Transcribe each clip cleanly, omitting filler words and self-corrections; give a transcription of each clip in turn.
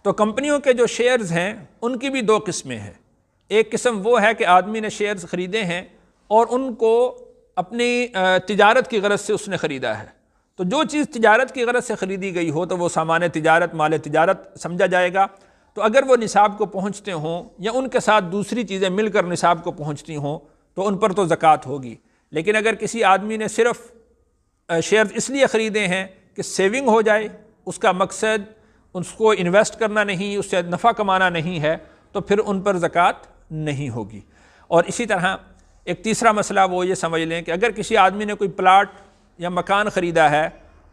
تو کمپنیوں کے جو شیئرز ہیں ان کی بھی دو قسمیں ہیں۔ ایک قسم وہ ہے کہ آدمی نے شیئرز خریدے ہیں اور ان کو اپنی تجارت کی غرض سے اس نے خریدا ہے، تو جو چیز تجارت کی غرض سے خریدی گئی ہو تو وہ سامان تجارت، مال تجارت سمجھا جائے گا۔ تو اگر وہ نصاب کو پہنچتے ہوں یا ان کے ساتھ دوسری چیزیں مل کر نصاب کو پہنچتی ہوں تو ان پر تو زکوٰۃ ہوگی۔ لیکن اگر کسی آدمی نے صرف شیئرز اس لیے خریدے ہیں کہ سیونگ ہو جائے، اس کا مقصد اس کو انویسٹ کرنا نہیں، اس سے نفع کمانا نہیں ہے، تو پھر ان پر زکوٰۃ نہیں ہوگی۔ اور اسی طرح ایک تیسرا مسئلہ وہ یہ سمجھ لیں کہ اگر کسی آدمی نے کوئی پلاٹ یا مکان خریدا ہے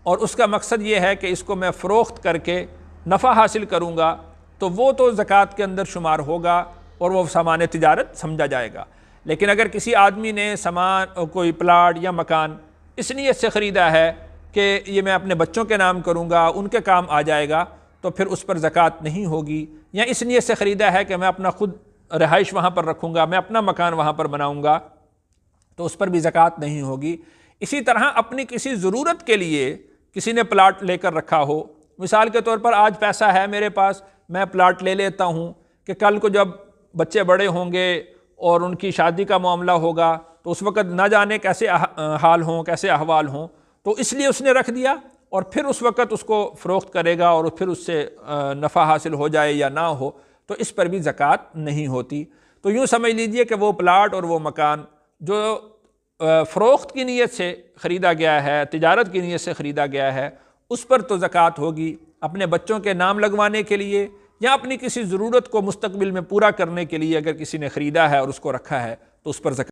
اور اس کا مقصد یہ ہے کہ اس کو میں فروخت کر کے نفع حاصل کروں گا، تو وہ تو زکوٰۃ کے اندر شمار ہوگا اور وہ سامان تجارت سمجھا جائے گا۔ لیکن اگر کسی آدمی نے کوئی پلاٹ یا مکان اس نیت سے خریدا ہے کہ یہ میں اپنے بچوں کے نام کروں گا، ان کے کام آ جائے گا، تو پھر اس پر زکوٰۃ نہیں ہوگی۔ یا اس نیت سے خریدا ہے کہ میں اپنا خود رہائش وہاں پر رکھوں گا، میں اپنا مکان وہاں پر بناؤں گا، تو اس پر بھی زکوٰۃ نہیں ہوگی۔ اسی طرح اپنی کسی ضرورت کے لیے کسی نے پلاٹ لے کر رکھا ہو، مثال کے طور پر آج پیسہ ہے میرے پاس، میں پلاٹ لے لیتا ہوں کہ کل کو جب بچے بڑے ہوں گے اور ان کی شادی کا معاملہ ہوگا تو اس وقت نہ جانے کیسے حال ہوں، کیسے احوال ہوں، تو اس لیے اس نے رکھ دیا اور پھر اس وقت اس کو فروخت کرے گا اور پھر اس سے نفع حاصل ہو جائے یا نہ ہو تو اس پر بھی زکوٰۃ نہیں ہوتی۔ تو یوں سمجھ لیجئے کہ وہ پلاٹ اور وہ مکان جو فروخت کی نیت سے خریدا گیا ہے، تجارت کی نیت سے خریدا گیا ہے، اس پر تو زکوٰۃ ہوگی۔ اپنے بچوں کے نام لگوانے کے لیے یا اپنی کسی ضرورت کو مستقبل میں پورا کرنے کے لیے اگر کسی نے خریدا ہے اور اس کو رکھا ہے تو اس پر زکوٰۃ